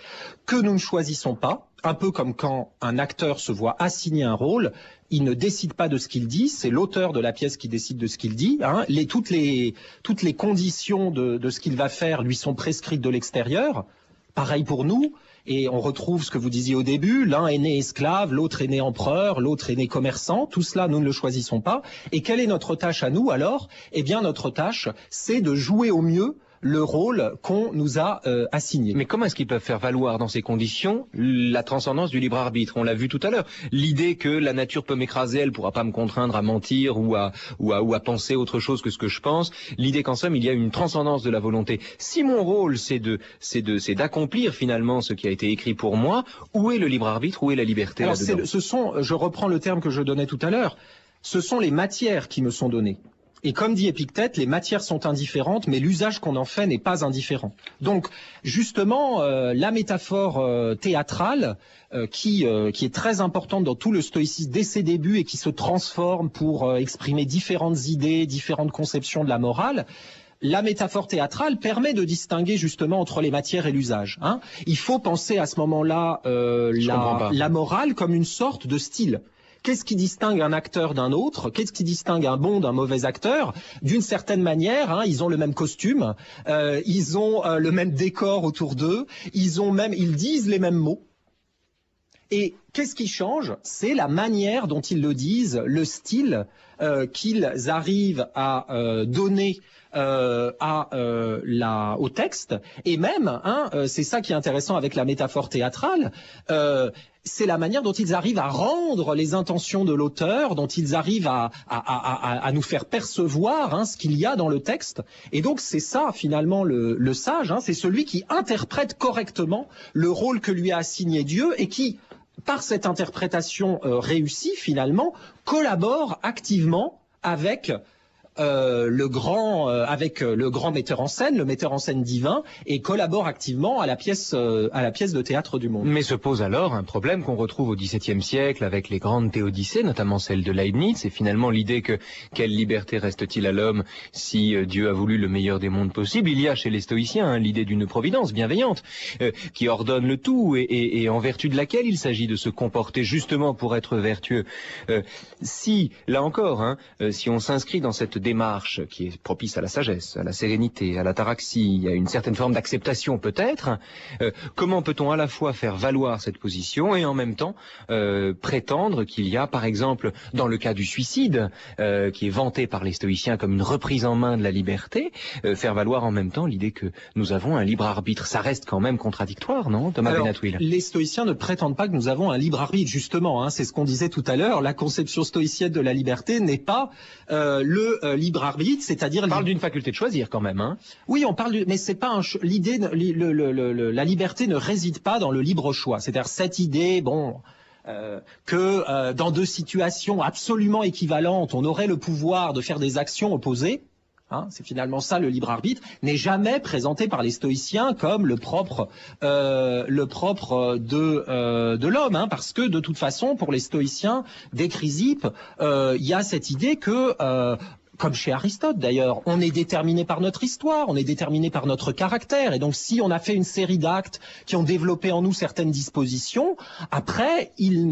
que nous ne choisissons pas. Un peu comme quand un acteur se voit assigner un rôle, il ne décide pas de ce qu'il dit, c'est l'auteur de la pièce qui décide de ce qu'il dit. Toutes les conditions de ce qu'il va faire lui sont prescrites de l'extérieur. Pareil pour nous. Et on retrouve ce que vous disiez au début, l'un est né esclave, l'autre est né empereur, l'autre est né commerçant, tout cela nous ne le choisissons pas. Et quelle est notre tâche à nous alors? Eh bien notre tâche, c'est de jouer au mieux le rôle qu'on nous a assigné. Mais comment est-ce qu'ils peuvent faire valoir dans ces conditions la transcendance du libre arbitre? On l'a vu tout à l'heure. L'idée que la nature peut m'écraser, elle pourra pas me contraindre à mentir ou à penser autre chose que ce que je pense. L'idée qu'en somme il y a une transcendance de la volonté. Si mon rôle c'est d'accomplir finalement ce qui a été écrit pour moi, où est le libre arbitre, où est la liberté là-dedans? Je reprends le terme que je donnais tout à l'heure, ce sont les matières qui me sont données. Et comme dit Épictète, les matières sont indifférentes, mais l'usage qu'on en fait n'est pas indifférent. Donc, justement, la métaphore théâtrale, qui est très importante dans tout le stoïcisme dès ses débuts et qui se transforme pour exprimer différentes idées, différentes conceptions de la morale, la métaphore théâtrale permet de distinguer justement entre les matières et l'usage. Il faut penser à ce moment-là la morale comme une sorte de style. Qu'est-ce qui distingue un acteur d'un autre? Qu'est-ce qui distingue un bon d'un mauvais acteur? D'une certaine manière, ils ont le même costume, ils ont le même décor autour d'eux, ils disent les mêmes mots. Et Qu'est-ce qui change? C'est la manière dont ils le disent, le style qu'ils arrivent à donner au texte, et même, c'est ça qui est intéressant avec la métaphore théâtrale, c'est la manière dont ils arrivent à rendre les intentions de l'auteur, dont ils arrivent à nous faire percevoir ce qu'il y a dans le texte. Et donc c'est ça finalement le sage, c'est celui qui interprète correctement le rôle que lui a assigné Dieu et qui, par cette interprétation réussie finalement, collabore activement avec le grand metteur en scène, le metteur en scène divin, et collabore activement à la pièce de théâtre du monde. Mais se pose alors un problème qu'on retrouve au XVIIe siècle avec les grandes théodicées, notamment celle de Leibniz, et finalement l'idée que quelle liberté reste-t-il à l'homme si Dieu a voulu le meilleur des mondes possibles. Il y a chez les stoïciens l'idée d'une providence bienveillante qui ordonne le tout et en vertu de laquelle il s'agit de se comporter justement pour être vertueux. Si, là encore, si on s'inscrit dans cette démarche qui est propice à la sagesse, à la sérénité, à l'ataraxie, à une certaine forme d'acceptation peut-être, comment peut-on à la fois faire valoir cette position et en même temps prétendre qu'il y a, par exemple, dans le cas du suicide, qui est vanté par les stoïciens comme une reprise en main de la liberté, faire valoir en même temps l'idée que nous avons un libre arbitre. Ça reste quand même contradictoire, non, Thomas Benatouil? Les stoïciens ne prétendent pas que nous avons un libre arbitre, justement, c'est ce qu'on disait tout à l'heure, la conception stoïcienne de la liberté n'est pas le libre arbitre, c'est-à-dire... On parle d'une faculté de choisir quand même, Oui, on parle mais c'est pas l'idée, la liberté ne réside pas dans le libre choix. C'est-à-dire cette idée, que dans deux situations absolument équivalentes, on aurait le pouvoir de faire des actions opposées. C'est finalement ça le libre arbitre, n'est jamais présenté par les stoïciens comme le propre de l'homme, parce que de toute façon, pour les stoïciens, dès Chrysippe, il y a cette idée que comme chez Aristote d'ailleurs, on est déterminé par notre histoire, on est déterminé par notre caractère, et donc si on a fait une série d'actes qui ont développé en nous certaines dispositions, après il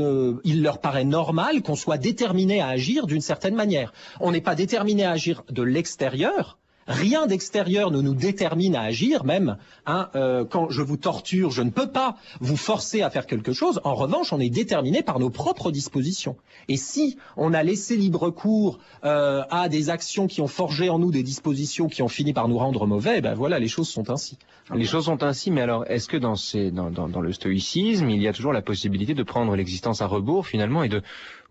leur paraît normal qu'on soit déterminé à agir d'une certaine manière. On n'est pas déterminé à agir de l'extérieur. Rien d'extérieur ne nous détermine à agir, même quand je vous torture, je ne peux pas vous forcer à faire quelque chose. En revanche, on est déterminé par nos propres dispositions. Et si on a laissé libre cours à des actions qui ont forgé en nous des dispositions qui ont fini par nous rendre mauvais, voilà, les choses sont ainsi. Les choses sont ainsi, mais alors est-ce que dans le stoïcisme, il y a toujours la possibilité de prendre l'existence à rebours finalement et de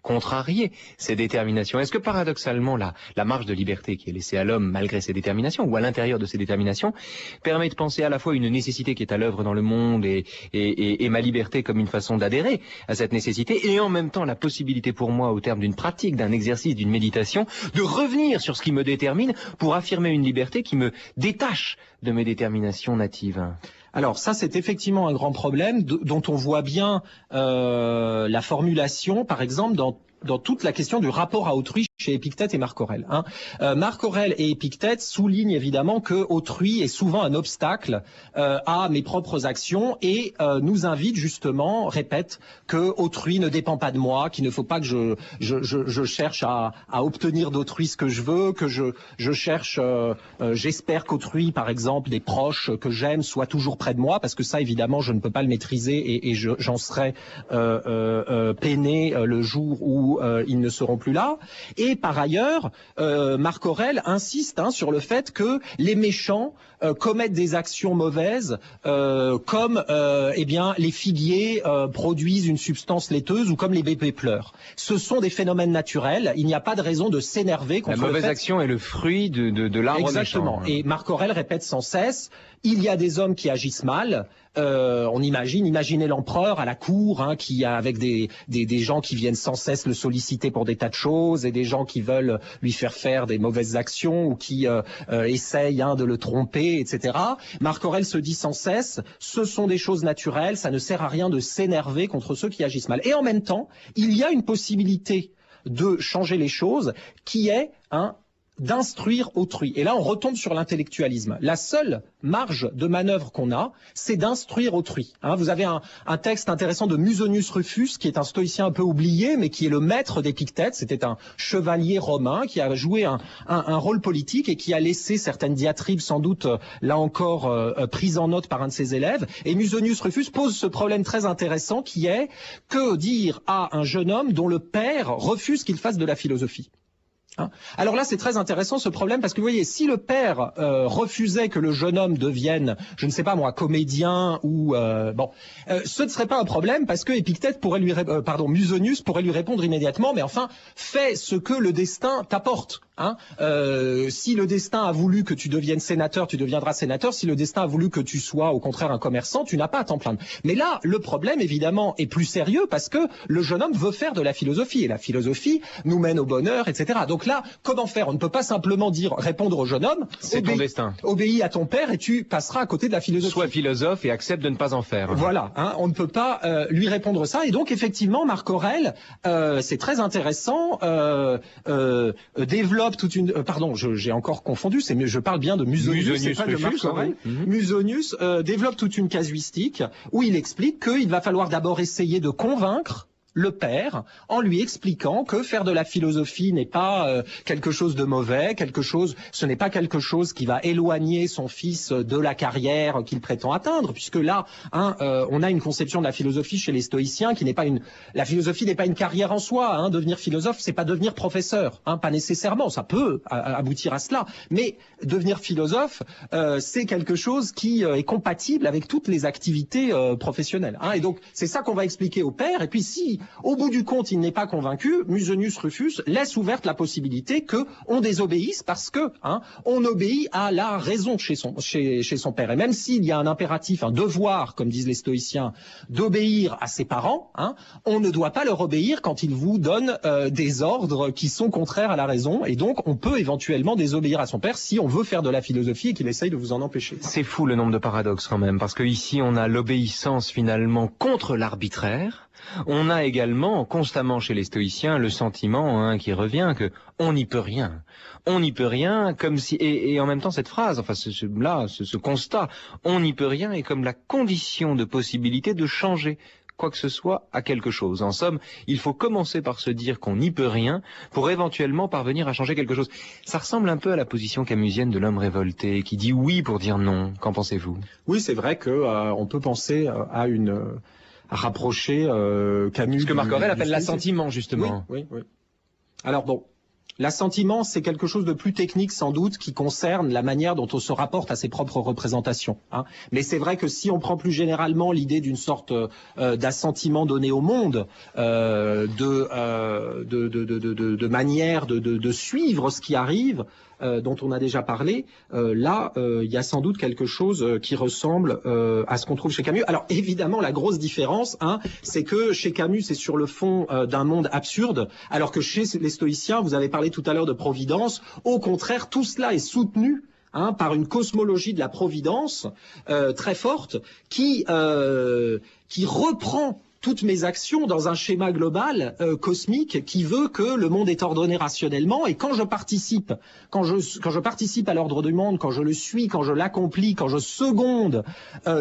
contrarier ces déterminations? Est-ce que paradoxalement la marge de liberté qui est laissée à l'homme malgré ses déterminations ou à l'intérieur de ses déterminations permet de penser à la fois une nécessité qui est à l'œuvre dans le monde et ma liberté comme une façon d'adhérer à cette nécessité, et en même temps la possibilité pour moi au terme d'une pratique, d'un exercice, d'une méditation, de revenir sur ce qui me détermine pour affirmer une liberté qui me détache de mes déterminations natives? Alors ça, c'est effectivement un grand problème dont on voit bien la formulation, par exemple, dans toute la question du rapport à autrui chez Épictète et Marc Aurèle. Marc Aurèle et Épictète soulignent évidemment que autrui est souvent un obstacle à mes propres actions et nous invite justement, répète, que autrui ne dépend pas de moi, qu'il ne faut pas que je cherche à obtenir d'autrui ce que je veux, que je cherche, j'espère qu'autrui, par exemple, des proches que j'aime soient toujours près de moi, parce que ça, évidemment, je ne peux pas le maîtriser et j'en serai peiné le jour où ils ne seront plus là. Et par ailleurs, Marc Aurèle insiste sur le fait que les méchants commettent des actions mauvaises, comme les figuiers produisent une substance laiteuse ou comme les bébés pleurent. Ce sont des phénomènes naturels. Il n'y a pas de raison de s'énerver contre la mauvaise action est le fruit de l'arbre méchant. Exactement. Et Marc Aurèle répète sans cesse: il y a des hommes qui agissent mal. Imaginez l'empereur à la cour, qui a avec des gens qui viennent sans cesse le solliciter pour des tas de choses et des gens qui veulent lui faire des mauvaises actions ou qui essayent de le tromper, etc. Marc Aurèle se dit sans cesse: ce sont des choses naturelles, ça ne sert à rien de s'énerver contre ceux qui agissent mal. Et en même temps, il y a une possibilité de changer les choses qui est d'instruire autrui. Et là, on retombe sur l'intellectualisme. La seule marge de manœuvre qu'on a, c'est d'instruire autrui. Vous avez un texte intéressant de Musonius Rufus, qui est un stoïcien un peu oublié, mais qui est le maître d'Épictète. C'était un chevalier romain qui a joué un rôle politique et qui a laissé certaines diatribes, sans doute, là encore, prises en note par un de ses élèves. Et Musonius Rufus pose ce problème très intéressant qui est que dire à un jeune homme dont le père refuse qu'il fasse de la philosophie? Alors là, c'est très intéressant ce problème parce que vous voyez, si le père refusait que le jeune homme devienne, je ne sais pas moi, comédien ou ce ne serait pas un problème parce que Épictète pourrait Musonius pourrait lui répondre immédiatement, mais enfin, fais ce que le destin t'apporte. Si le destin a voulu que tu deviennes sénateur, tu deviendras sénateur. Si le destin a voulu que tu sois au contraire un commerçant, tu n'as pas à t'en plaindre. Mais là, le problème évidemment est plus sérieux parce que le jeune homme veut faire de la philosophie et la philosophie nous mène au bonheur, etc. Donc là, comment faire? On ne peut pas simplement répondre au jeune homme, c'est ton destin. Obéis à ton père et tu passeras à côté de la philosophie. Sois philosophe et accepte de ne pas en faire. Voilà, on ne peut pas lui répondre ça. Et donc effectivement, Marc Aurèle, c'est très intéressant, développe toute une... pardon, j'ai encore confondu, je parle bien de Musonius, c'est pas de Marc Aurèle. Musonius développe toute une casuistique où il explique qu'il va falloir d'abord essayer de convaincre le père en lui expliquant que faire de la philosophie n'est pas quelque chose de mauvais, ce n'est pas quelque chose qui va éloigner son fils de la carrière qu'il prétend atteindre, puisque là, on a une conception de la philosophie chez les stoïciens qui n'est pas la philosophie n'est pas une carrière en soi. Devenir philosophe, c'est pas devenir professeur, pas nécessairement. Ça peut aboutir à cela, mais devenir philosophe, c'est quelque chose qui est compatible avec toutes les activités professionnelles. Et donc c'est ça qu'on va expliquer au père. Et puis si au bout du compte, il n'est pas convaincu, Musonius Rufus laisse ouverte la possibilité qu'on désobéisse parce que on obéit à la raison chez son père. Et même s'il y a un impératif, un devoir, comme disent les stoïciens, d'obéir à ses parents, on ne doit pas leur obéir quand ils vous donnent des ordres qui sont contraires à la raison. Et donc, on peut éventuellement désobéir à son père si on veut faire de la philosophie et qu'il essaye de vous en empêcher. C'est fou le nombre de paradoxes quand même, parce que ici, on a l'obéissance finalement contre l'arbitraire. On a également constamment chez les stoïciens le sentiment qui revient que on n'y peut rien. On n'y peut rien comme si et en même temps cette phrase, ce constat, on n'y peut rien est comme la condition de possibilité de changer quoi que ce soit à quelque chose. En somme, il faut commencer par se dire qu'on n'y peut rien pour éventuellement parvenir à changer quelque chose. Ça ressemble un peu à la position camusienne de l'homme révolté qui dit oui pour dire non. Qu'en pensez-vous? Oui, c'est vrai que on peut penser à rapprocher Camus. Ce que Marc Aurèle appelle l'assentiment, justement. Oui. Alors bon, l'assentiment, c'est quelque chose de plus technique sans doute qui concerne la manière dont on se rapporte à ses propres représentations. Mais c'est vrai que si on prend plus généralement l'idée d'une sorte d'assentiment donné au monde, de manière de suivre ce qui arrive, dont on a déjà parlé, là, il y a sans doute quelque chose qui ressemble à ce qu'on trouve chez Camus. Alors évidemment, la grosse différence, c'est que chez Camus, c'est sur le fond d'un monde absurde, alors que chez les stoïciens, vous avez parlé tout à l'heure de providence, au contraire, tout cela est soutenu par une cosmologie de la providence très forte qui reprend toutes mes actions dans un schéma global cosmique qui veut que le monde est ordonné rationnellement. Et quand je participe à l'ordre du monde, quand je le suis, quand je l'accomplis, quand je seconde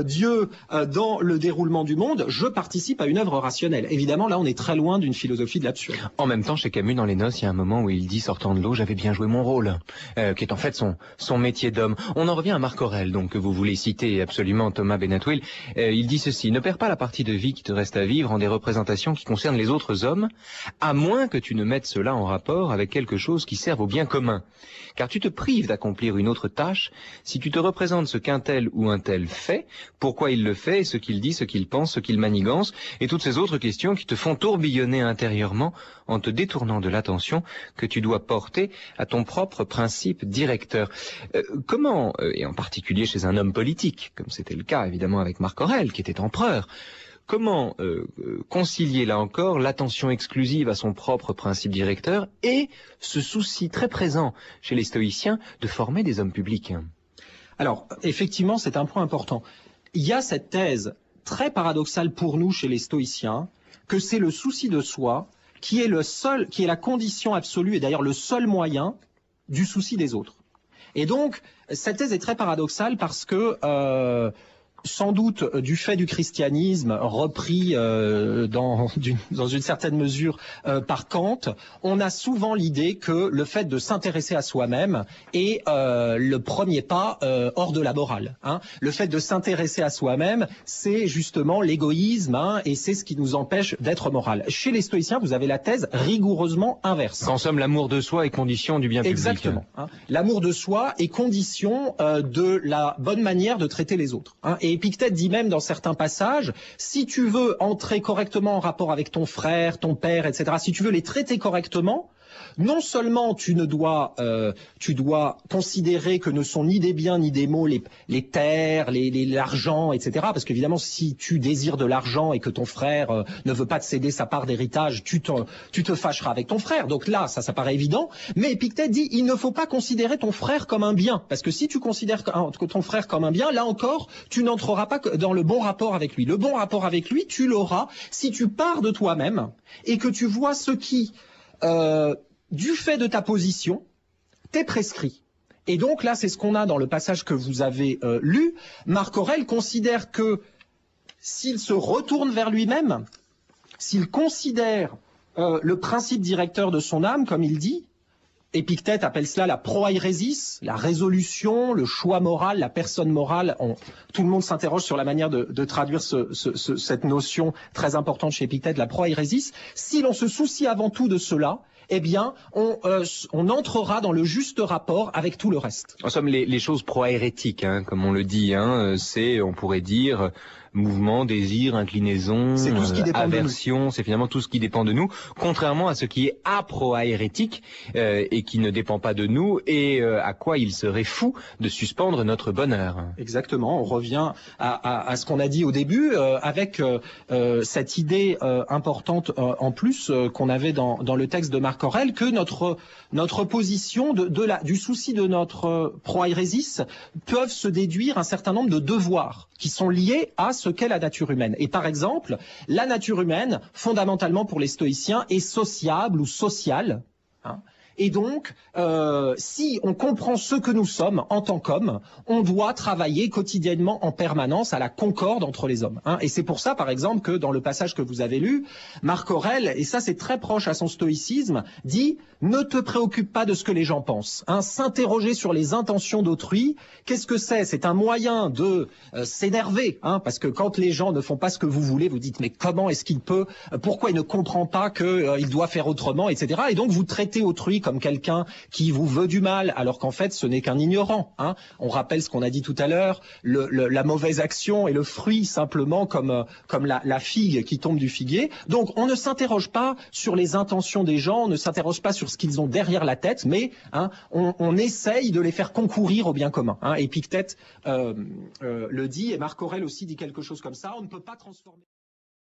Dieu dans le déroulement du monde, je participe à une œuvre rationnelle. Évidemment, là, on est très loin d'une philosophie de l'absurde. En même temps, chez Camus, dans Les Noces, il y a un moment où il dit, sortant de l'eau, j'avais bien joué mon rôle, qui est en fait son métier d'homme. On en revient à Marc Aurèle, donc que vous voulez citer absolument, Thomas Benatouil. Il dit ceci: ne perds pas la partie de vie qui te reste à vivre en des représentations qui concernent les autres hommes, à moins que tu ne mettes cela en rapport avec quelque chose qui serve au bien commun. Car tu te prives d'accomplir une autre tâche si tu te représentes ce qu'un tel ou un tel fait, pourquoi il le fait, ce qu'il dit, ce qu'il pense, ce qu'il manigance, et toutes ces autres questions qui te font tourbillonner intérieurement en te détournant de l'attention que tu dois porter à ton propre principe directeur. Comment, et en particulier chez un homme politique, comme c'était le cas évidemment avec Marc Aurèle, qui était empereur, comment concilier là encore l'attention exclusive à son propre principe directeur et ce souci très présent chez les stoïciens de former des hommes publics? Alors, effectivement, c'est un point important. Il y a cette thèse très paradoxale pour nous chez les stoïciens, que c'est le souci de soi qui est la condition absolue et d'ailleurs le seul moyen du souci des autres. Et donc, cette thèse est très paradoxale parce que, sans doute du fait du christianisme repris dans une certaine mesure par Kant, on a souvent l'idée que le fait de s'intéresser à soi-même est le premier pas hors de la morale. Hein. Le fait de s'intéresser à soi-même, c'est justement l'égoïsme, hein, et c'est ce qui nous empêche d'être moral. Chez les stoïciens, vous avez la thèse rigoureusement inverse. En somme, l'amour de soi est condition du bien public. Exactement. Hein. L'amour de soi est condition de la bonne manière de traiter les autres. Hein. Et Épictète dit même dans certains passages, si tu veux entrer correctement en rapport avec ton frère, ton père, etc., si tu veux les traiter correctement, non seulement tu dois considérer que ne sont ni des biens ni des maux les terres, l'argent, etc. Parce qu'évidemment, si tu désires de l'argent et que ton frère ne veut pas te céder sa part d'héritage, tu te fâcheras avec ton frère. Donc là, ça paraît évident. Mais Épictète dit, il ne faut pas considérer ton frère comme un bien. Parce que si tu considères ton frère comme un bien, là encore, tu n'entreras pas dans le bon rapport avec lui. Le bon rapport avec lui, tu l'auras si tu pars de toi-même et que tu vois ce qui... du fait de ta position, t'es prescrit. Et donc là, c'est ce qu'on a dans le passage que vous avez lu. Marc Aurèle considère que s'il se retourne vers lui-même, s'il considère le principe directeur de son âme, comme il dit, Épictète appelle cela la proairesis, la résolution, le choix moral, la personne morale. Tout le monde s'interroge sur la manière de traduire cette notion très importante chez Épictète, la proairesis. Si l'on se soucie avant tout de cela, eh bien, on entrera dans le juste rapport avec tout le reste. En somme, les choses proaérétiques, hein, comme on le dit, hein, c'est, on pourrait dire, mouvement, désir, inclinaison, aversion, c'est finalement tout ce qui dépend de nous, contrairement à ce qui est aproaérétique et qui ne dépend pas de nous et à quoi il serait fou de suspendre notre bonheur. Exactement, on revient à ce qu'on a dit au début avec cette idée importante en plus qu'on avait dans le texte de Marc Aurèle, que notre position du souci de notre proairesis peuvent se déduire un certain nombre de devoirs qui sont liés à ce qu'est la nature humaine. Et par exemple, la nature humaine, fondamentalement pour les stoïciens, est sociable ou sociale. Hein. Et donc, si on comprend ce que nous sommes en tant qu'hommes, on doit travailler quotidiennement en permanence à la concorde entre les hommes. Hein. Et c'est pour ça, par exemple, que dans le passage que vous avez lu, Marc Aurèle, et ça c'est très proche à son stoïcisme, dit « Ne te préoccupe pas de ce que les gens pensent. Hein. S'interroger sur les intentions d'autrui, qu'est-ce que c'est? C'est un moyen de s'énerver, hein, parce que quand les gens ne font pas ce que vous voulez, vous dites « Mais comment est-ce qu'il peut? Pourquoi il ne comprend pas qu'il doit faire autrement, etc. » Et donc vous traitez autrui comme quelqu'un qui vous veut du mal, alors qu'en fait ce n'est qu'un ignorant. Hein. On rappelle ce qu'on a dit tout à l'heure, la mauvaise action est le fruit simplement comme la figue qui tombe du figuier. Donc on ne s'interroge pas sur les intentions des gens, on ne s'interroge pas sur ce qu'ils ont derrière la tête, mais hein, on essaye de les faire concourir au bien commun. Hein. Épictète le dit, et Marc Aurèle aussi dit quelque chose comme ça, on ne peut pas transformer...